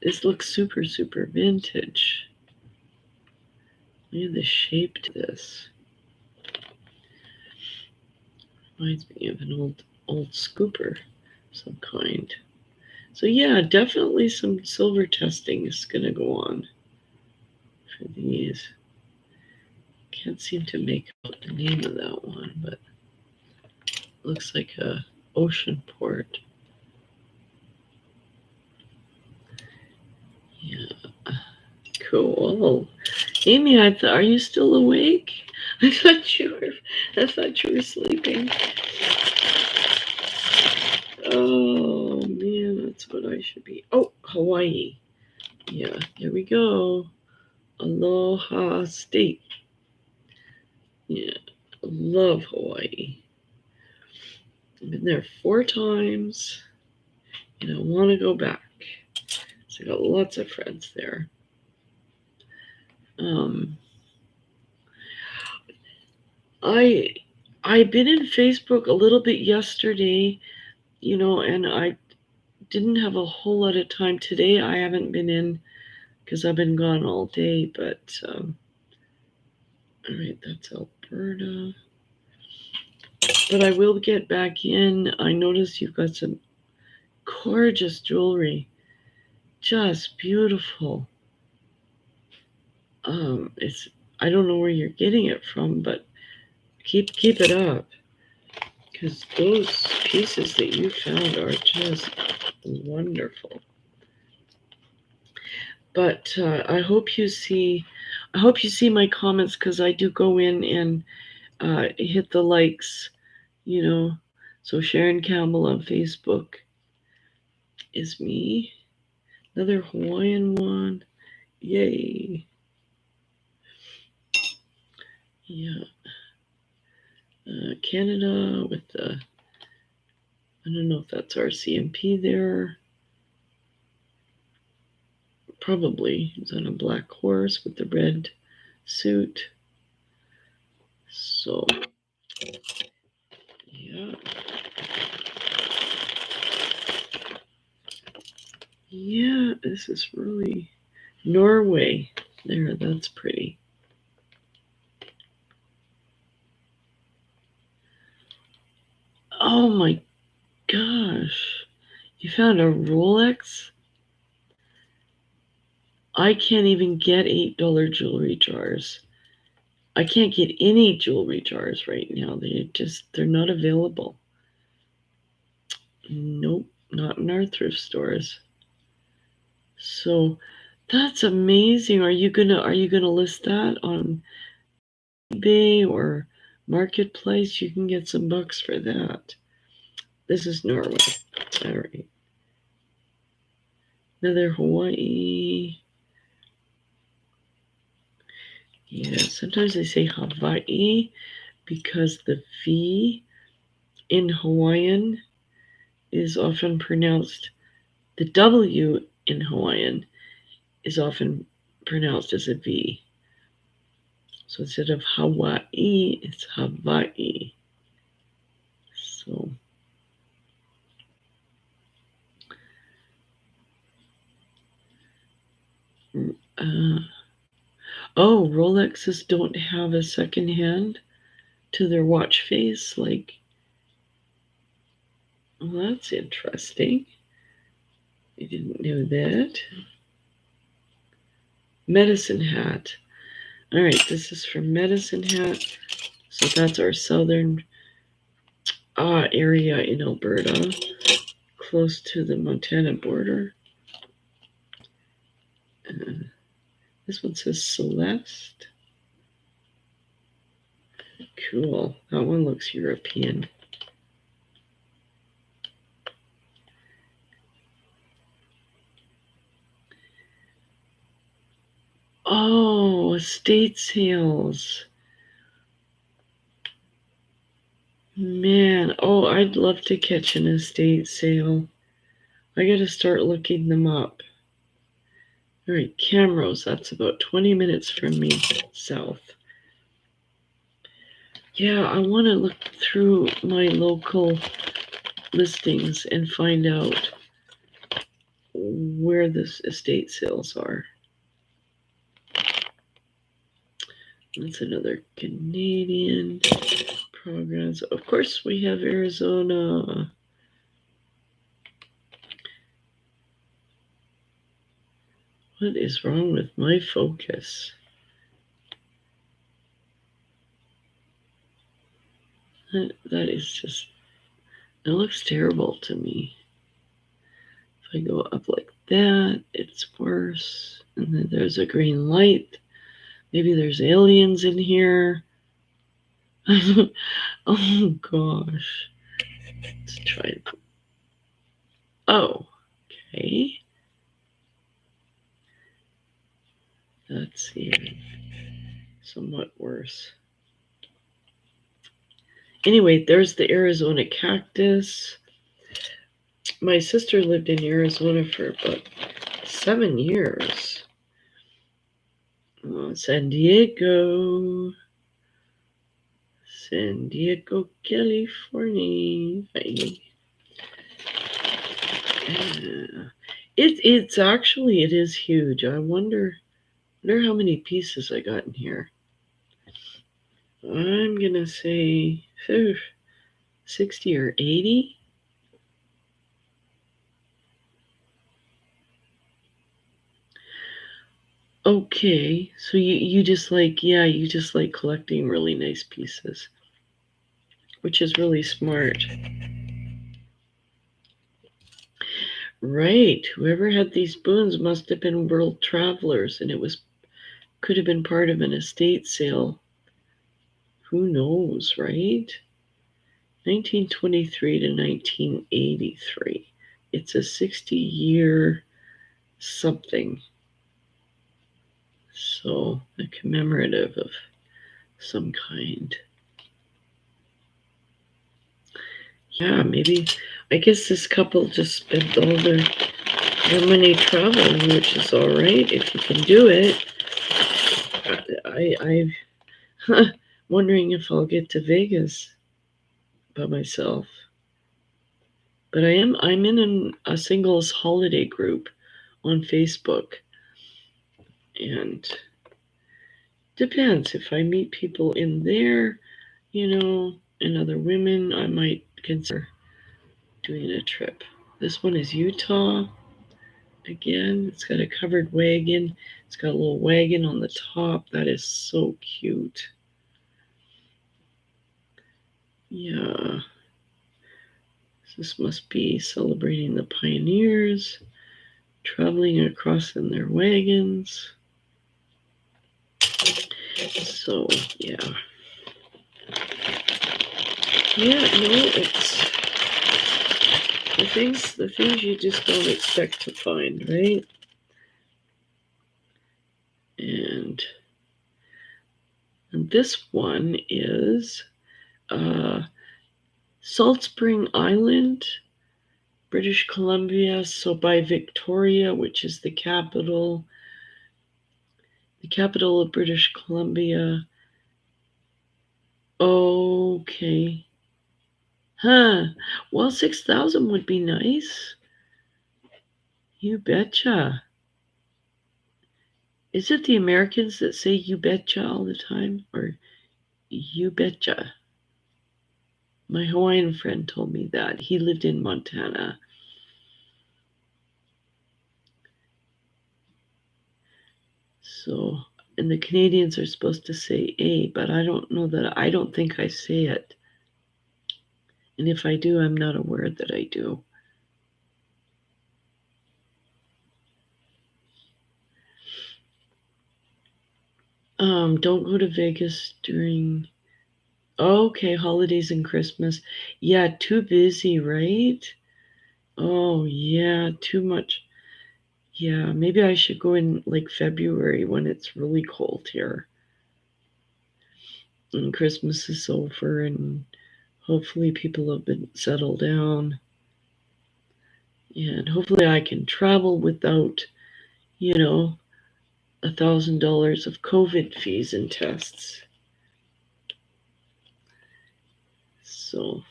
this looks super, super vintage. Look at the shape to this. Reminds me of an old scooper of some kind. So yeah, definitely some silver testing is gonna go on for these. Can't seem to make out the name of that one, but looks like a ocean port. Yeah, cool. Amy, are you still awake? I thought you were sleeping. Oh man, that's what I should be. Oh, Hawaii. Yeah, here we go. Aloha State. Yeah, love Hawaii. I've been there 4 times, and I want to go back. So I got lots of friends there. I've been in Facebook a little bit yesterday, and I didn't have a whole lot of time today. I haven't been in because I've been gone all day. But all right, that's Alberta. But I will get back in. I noticed you've got some gorgeous jewelry, just beautiful. It's I don't know where you're getting it from, but keep it up, because those pieces that you found are just wonderful. But I hope you see my comments, because I do go in and hit the likes. So Sharon Campbell on Facebook is me. Another Hawaiian one. Yay. Yeah. Canada with the, I don't know if that's our CMP there. Probably. He's on a black horse with the red suit. So, yeah. Yeah, this is really Norway. There, that's pretty. Oh my gosh. You found a Rolex? I can't even get $8 jewelry jars. I can't get any jewelry jars right now. They're not available. Nope, not in our thrift stores. So that's amazing. Are you gonna list that on eBay or Marketplace? You can get some bucks for that. This is Norway. All right. Another Hawaii. Yeah, sometimes they say Hawaii because the V in Hawaiian is often pronounced, the W in Hawaiian is often pronounced as a V. So instead of Hawaii, it's Hawaii. So, Oh, Rolexes don't have a second hand to their watch face. Like, well, that's interesting. I didn't know that. Medicine Hat. All right, this is from Medicine Hat. So that's our southern area in Alberta, close to the Montana border. This one says Celeste. Cool. That one looks European. Oh, estate sales. Man, oh, I'd love to catch an estate sale. I gotta start looking them up. All right, Camrose, that's about 20 minutes from me south. Yeah, I want to look through my local listings and find out where this estate sales are. That's another Canadian progress. Of course, we have Arizona. What is wrong with my focus? That is just, it looks terrible to me. If I go up like that, it's worse. And then there's a green light. Maybe there's aliens in here. Oh gosh. Let's try it. Oh, okay. That's even somewhat worse. Anyway, there's the Arizona cactus. My sister lived in Arizona for about 7 years. San Diego, California. It's actually, it is huge. I wonder how many pieces I got in here. I'm gonna say 60 or 80. Okay, so you just like, yeah, you just like collecting really nice pieces, which is really smart. Right, whoever had these spoons must have been world travelers, and it could have been part of an estate sale. Who knows, right? 1923 to 1983. It's a 60-year something. So a commemorative of some kind. Yeah, maybe. I guess this couple just spent all their money traveling, which is all right if you can do it. I'm wondering if I'll get to Vegas by myself. But I'm in a singles holiday group on Facebook, and depends if I meet people in there, and other women, I might consider doing a trip. This one is Utah. Again, it's got a covered wagon. It's got a little wagon on the top. That is so cute. Yeah. This must be celebrating the pioneers traveling across in their wagons. So, yeah. Yeah, no, it's the things you just don't expect to find, right? And this one is Salt Spring Island, British Columbia. So by Victoria, which is the capital of British Columbia. Okay. Huh. Well, 6,000 would be nice. You betcha. Is it the Americans that say you betcha all the time? Or you betcha? My Hawaiian friend told me that. He lived in Montana. So, and the Canadians are supposed to say A, but I don't know that. I don't think I say it. And if I do, I'm not aware that I do. Don't go to Vegas during, okay, holidays and Christmas. Yeah, too busy, right? Oh, yeah, too much. Yeah, maybe I should go in like February when it's really cold here. And Christmas is over and hopefully people have been settled down. And hopefully I can travel without, you know, $1,000 of COVID fees and tests. So,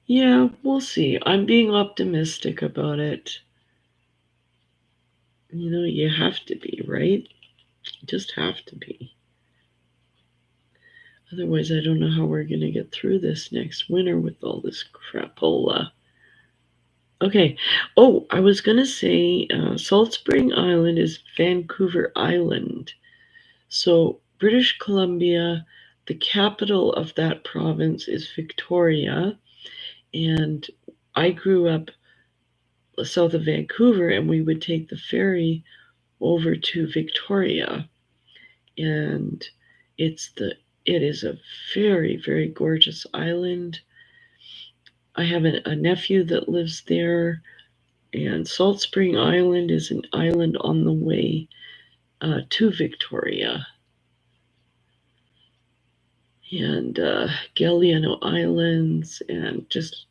yeah, we'll see. I'm being optimistic about it. You know, you have to be, right? You just have to be. Otherwise, I don't know how we're going to get through this next winter with all this crapola. Okay. Oh, I was going to say Salt Spring Island is Vancouver Island. So, British Columbia, the capital of that province is Victoria. And I grew up south of Vancouver, and we would take the ferry over to Victoria. And it is a very, very gorgeous island. I have a nephew that lives there, and Salt Spring Island is an island on the way to Victoria. And Galiano Islands, and just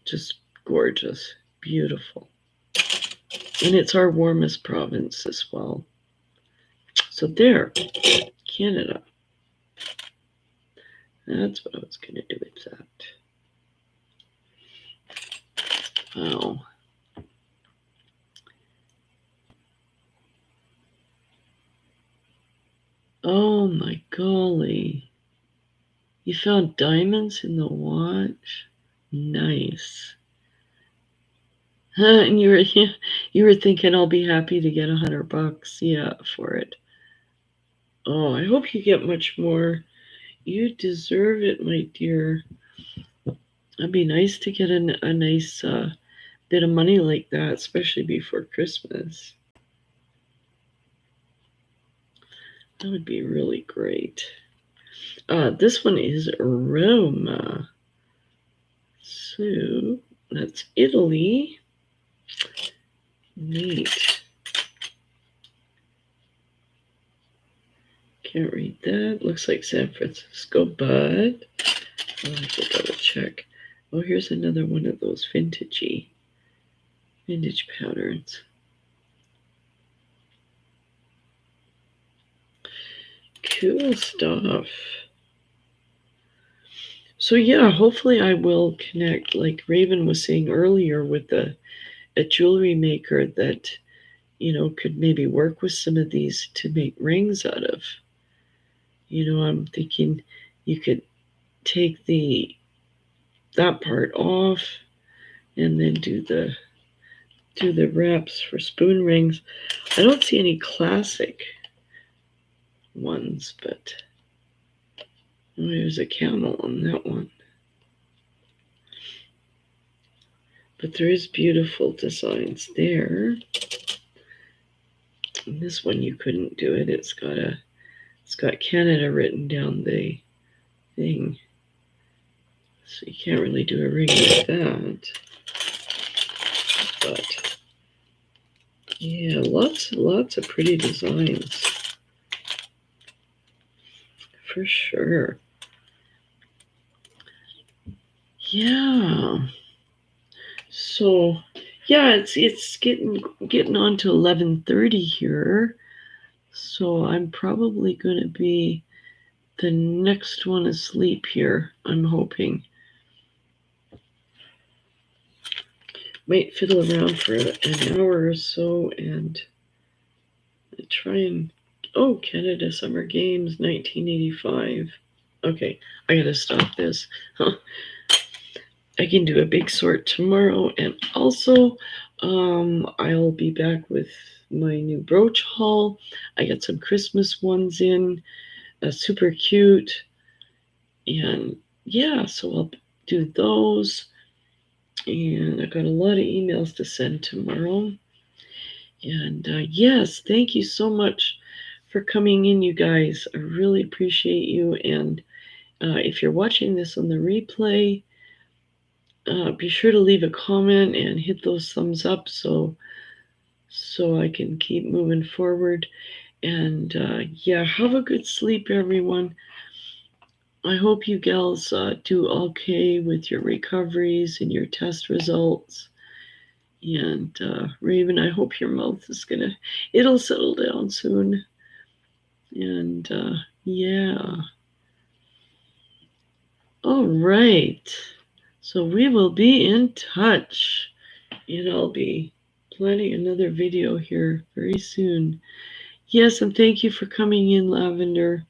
gorgeous, beautiful. And it's our warmest province as well. So there, Canada. That's what I was going to do with that. Wow. Oh my golly. You found diamonds in the watch? Nice. And you were thinking I'll be happy to get $100, yeah, for it. Oh, I hope you get much more. You deserve it, my dear. It'd be nice to get a nice bit of money like that, especially before Christmas. That would be really great. This one is Roma. So that's Italy. Neat. Can't read that. Looks like San Francisco, but I'll have to double check. Oh, here's another one of those vintage patterns. Cool stuff. So yeah, hopefully I will connect, like Raven was saying earlier, with a jewelry maker that, you know, could maybe work with some of these to make rings out of. You know, I'm thinking you could take that part off and then do the wraps for spoon rings. I don't see any classic ones, but oh, there's a camel on that one. But there is beautiful designs there. And this one you couldn't do it. It's got Canada written down the thing. So you can't really do a ring like that. But yeah, lots of pretty designs. For sure. Yeah. So yeah, it's getting on to 11:30 here. So I'm probably gonna be the next one asleep here, I'm hoping. Might fiddle around for an hour or so and try and Oh, Canada Summer Games 1985. Okay, I gotta stop this. I can do a big sort tomorrow, and also I'll be back with my new brooch haul. I got some Christmas ones in, super cute, and yeah, so I'll do those. And I got a lot of emails to send tomorrow. And yes, thank you so much for coming in, you guys. I really appreciate you. And if you're watching this on the replay, be sure to leave a comment and hit those thumbs up so I can keep moving forward. And yeah, have a good sleep, everyone. I hope you gals do okay with your recoveries and your test results. And Raven, I hope your mouth is it'll settle down soon. And yeah. All right. So we will be in touch. And I'll be planning another video here very soon. Yes, and thank you for coming in, Lavender.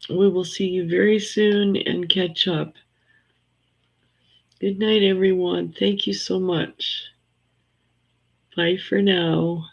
We will see you very soon and catch up. Good night, everyone. Thank you so much. Bye for now.